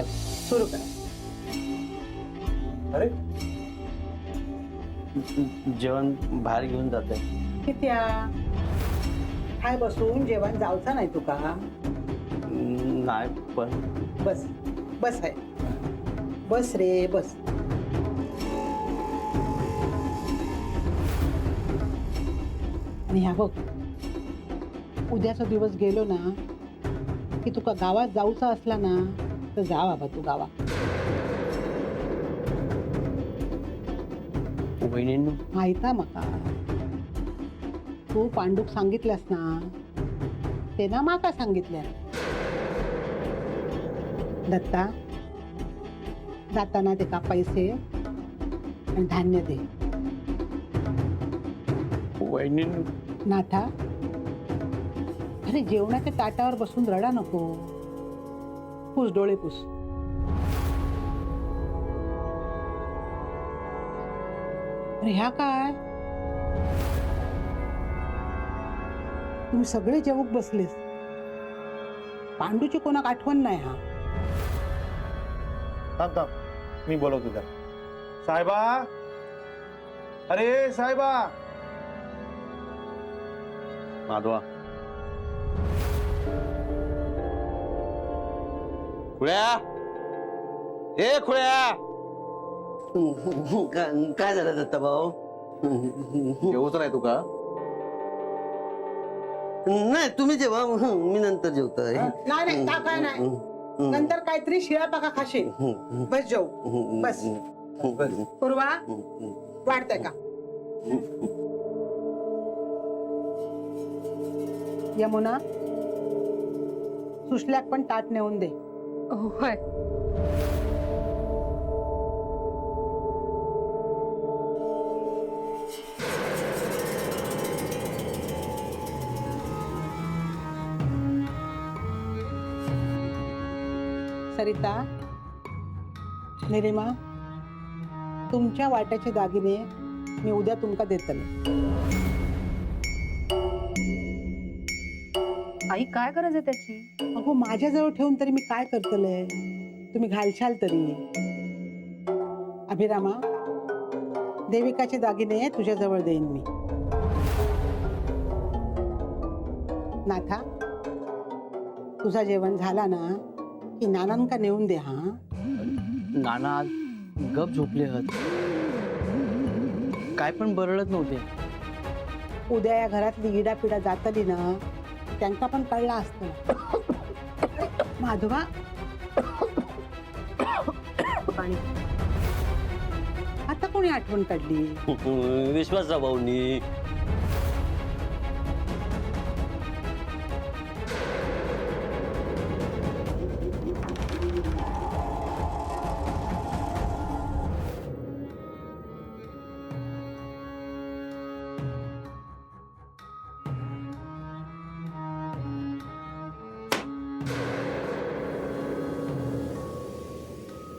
सुरू करा. अरे जेवण बाहेर घेऊन जाते. कित्या काय बसून जेवण जावचा नाही तुका. नाही पण बस बस आहे. बस रे बस. आणि ह्या बघ, उद्याचा दिवस गेलो ना की तुका गावात जाऊचा असला ना तर जा बाबा तू गावात. वहिनींनो माहिता माका तू पांडूक सांगितल्यास ना ते ना माका सांगितल्या. दत्ता जाताना तेका पैसे आणि धान्य दे. वहिनींनो नाथा अरे जेवणाच्या ताटावर बसून रडा नको. पुस डोळे पुस. अरे ह्या काय तुम्ही सगळे जेवूक बसलेस. पांडूची कोणाक आठवण नाही. हा थांब थांब, मी बोलवतो त्याला. साहेबा, अरे साहेबा. माधवा खुळ्या, ए खुळ्या. काय झालं दत्ता भाऊ? जेवूच नाही तू का? नाही तुम्ही जेव्हा मी नंतर जेवतोय. नाही नाही ता काय नाही. नंतर काहीतरी शिळा पाका खाशील. बस जेव बस. पूर्वा वाढतंय का? यमुना सुशल्याक पण ताट नेऊन दे. होय. सरिता, निरिमा, तुमच्या वाट्याचे दागिने मी उद्या तुमका देतले. आई काय गरज आहे त्याची? अगो माझ्याजवळ ठेवून तरी मी काय करतले. तुम्ही घालशाल तरी. अभिरामा, देविकाचे दागिने तुझ्याजवळ देईन मी. नाथा, तुझा जेवण झाला ना की नानांका नेऊन दे. हा नाना आज गप झोपले आहेत. काय पण बरळत नव्हते. उद्या या घरातली इडापिडा जातली ना त्यांका पण कळला असतं. माधवा पाणी. आता कोणी आठवण काढली? विश्वासराव भाऊनी.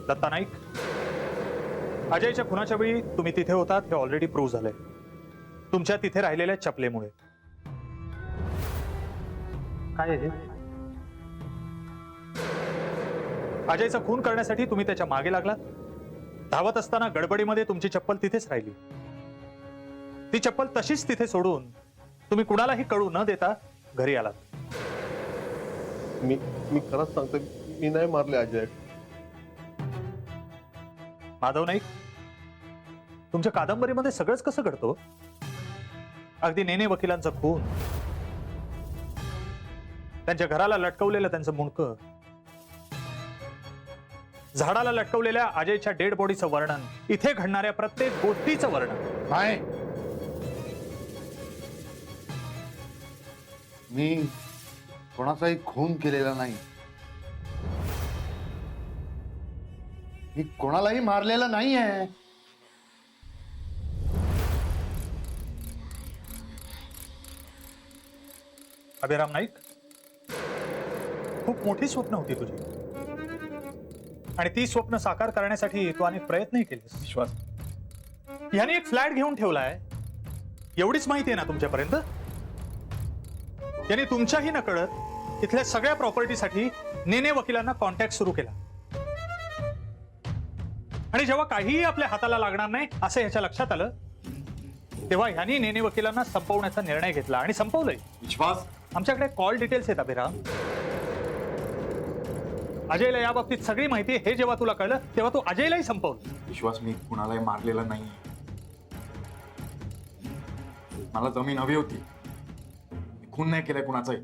दत्ता नाईक, अजयच्या खुनाच्या वेळी तुम्ही तिथे होतात हे ऑलरेडी प्रूव्ह झालंय तुमच्या तिथे राहिलेल्या चपलेमुळे. काय आहे? अजयचा खून करण्यासाठी तुम्ही त्याच्या मागे लागलात. धावत असताना गडबडीमध्ये तुमची चप्पल तिथेच राहिली. ती चप्पल तशीच तिथे सोडून तुम्ही कुणालाही कळू न देता घरी आलात. मी खरंच सांगतो, मी नाही मारले अजय. माधव नाईक, तुमच्या कादंबरीमध्ये सगळंच कसं घडतो? अगदी नेने वकिलांचा खून, त्यांच्या घराला लटकवलेलं त्यांचं मुंडकं, झाडाला लटकवलेल्या अजयच्या डेड बॉडीचं वर्णन, इथे घडणाऱ्या प्रत्येक गोष्टीचं वर्णन. नाही, मी कोणाचाही खून केलेला नाही. मी कोणालाही मारलेला नाही आहे. अभिराम नाईक, खूप मोठी स्वप्न होती तुझी आणि ती स्वप्न साकार करण्यासाठी तू अनेक प्रयत्नही केलेस. विश्वास, याने एक फ्लॅट घेऊन ठेवलाय एवढीच माहिती आहे ना तुमच्यापर्यंत? याने तुमच्याही नकळत इथल्या सगळ्या प्रॉपर्टीसाठी नेने वकिलांना कॉन्टॅक्ट सुरू केला. आणि जेव्हा काहीही आपल्या हाताला लागणार नाही असं ह्याच्या लक्षात आलं तेव्हा ह्यांनी नेने वकिलांना संपवण्याचा निर्णय घेतला आणि संपवलंय. विश्वास, आमच्याकडे कॉल डिटेल्स आहेत अभिराम. अजयला या बाबतीत सगळी माहिती हे जेव्हा तुला कळलं तेव्हा तू अजयलाही संपवलं. विश्वास, मी कुणालाही मारलेला नाही. मला जमीन हवी होती. मी खून नाही केलाय कुणाचाही.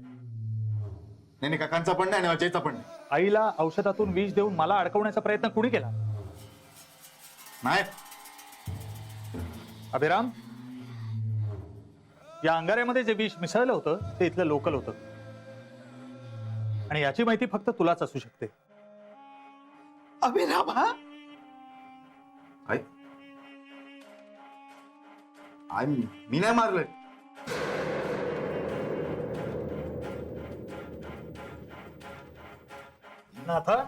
नाही काकांचा पण नाही आणि अजयचा पण नाही. आईला औषधातून विष देऊन मला अडकवण्याचा प्रयत्न कुणी केला? नाही. अभिराम, या अंगाऱ्यामध्ये जे विष मिसळलं होतं ते इथलं लोकल होतं आणि याची माहिती फक्त तुलाच असू शकते. अभिराम हा आई, आई, मी नाही मारलंय. नाथा,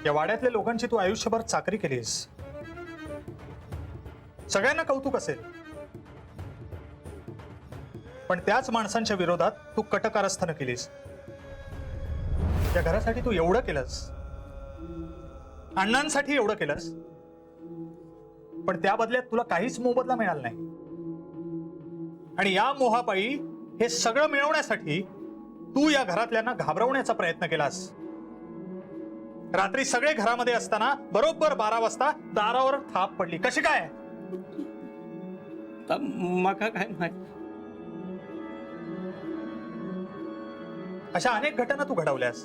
या वाड्यातल्या लोकांची तू आयुष्यभर चाकरी केलीस. सगळ्यांना कौतुक असेल, पण त्याच माणसांच्या विरोधात तू कटकारस्थानं केलीस. या घरासाठी तू एवढं केलंस, अण्णांसाठी एवढं केलंस, पण त्या बदल्यात तुला काहीच मोबदला मिळाला नाही. आणि या मोहापायी हे सगळं मिळवण्यासाठी तू या घरातल्यांना घाबरवण्याचा प्रयत्न केलास. रात्री सगळे घरामध्ये असताना बरोबर 12 वाजता दारावर थाप पडली. कशी काय? मका काय माहित. अशा अनेक घटना तू घडवल्यास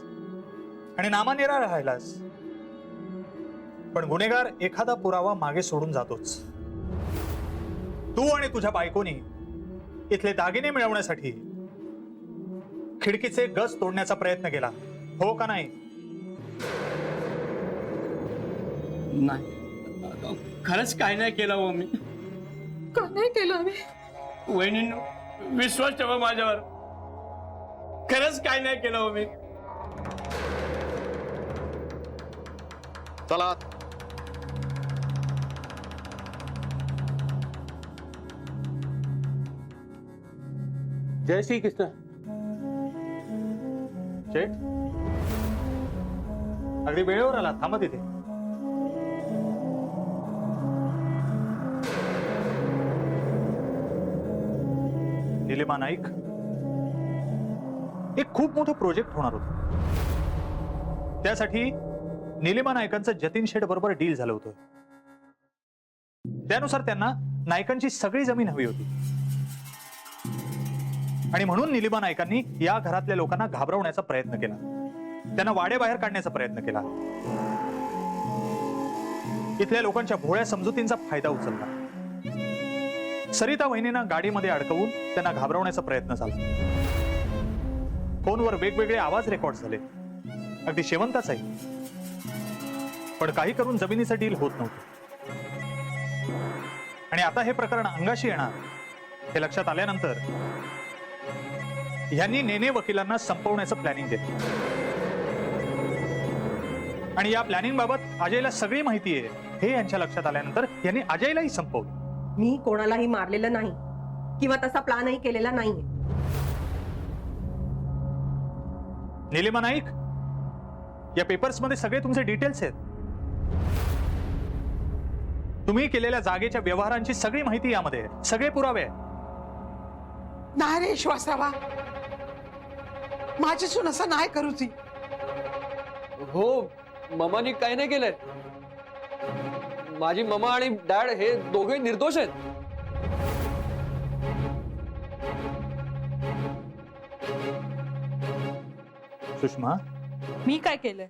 आणि नामानिरा राहिलास, पण गुन्हेगार एखादा पुरावा मागे सोडून जातोच. तू आणि तुझ्या बायकोनी इथले दागिने मिळवण्यासाठी खिडकीचे गज तोडण्याचा प्रयत्न केला, हो का नाही? नाही, खरंच काय नाही केलं हो मी. का नाही केलं आम्ही? वहिनींनो, विश्वास ठेवा माझ्यावर. खरंच काय नाही केलं हो मी. चला. जय श्री कृष्ण. शेठ, अगदी वेळेवर आला. थांबा तिथे. निलिमा नाईक, एक खूप मोठं प्रोजेक्ट होणार होतं. त्यासाठी निलिमा नायकांचं जतीन शेठ बरोबर डील झालं होतं. त्यानुसार त्यांना नायकांची सगळी जमीन हवी होती आणि म्हणून निलिमा नायकांनी या घरातल्या लोकांना घाबरवण्याचा प्रयत्न केला, त्यांना वाड्याबाहेर काढण्याचा प्रयत्न केला, इथल्या लोकांच्या भोळ्या समजुतींचा फायदा उचलला. सरिता वहिनींना गाडीमध्ये अडकवून त्यांना घाबरवण्याचा प्रयत्न झाला. फोनवर वेगवेगळे आवाज रेकॉर्ड झाले, अगदी शेवंताच आहे. पण काही करून जमिनीचं डील होत नव्हतं. आणि आता हे प्रकरण अंगाशी येणार हे लक्षात आल्यानंतर यांनी नेने वकिलांना संपवण्याचं प्लॅनिंग केलं. आणि या प्लॅनिंग बाबत अजयला सगळी माहिती आहे हे यांच्या लक्षात आल्यानंतर यांनी अजयलाही संपवलं. मी कोणालाही मारलेलं नाही किंवा तसा प्लानही केलेला नाहीये. निलिमा नाईक, या पेपर्स मध्ये सगळे तुमचे डिटेल्स आहेत. तुम्ही केलेल्या जागेच्या व्यवहारांची सगळी माहिती यामध्ये आहे, सगळे पुरावे आहेत. नाही रे श्वासरावा, माझी सून असं नाही करू ती. हो, ममानी काही नाही केलंय. माझी ममा आणि डॅड हे दोघे निर्दोष आहेत. सुषमा, मी काय केलंय?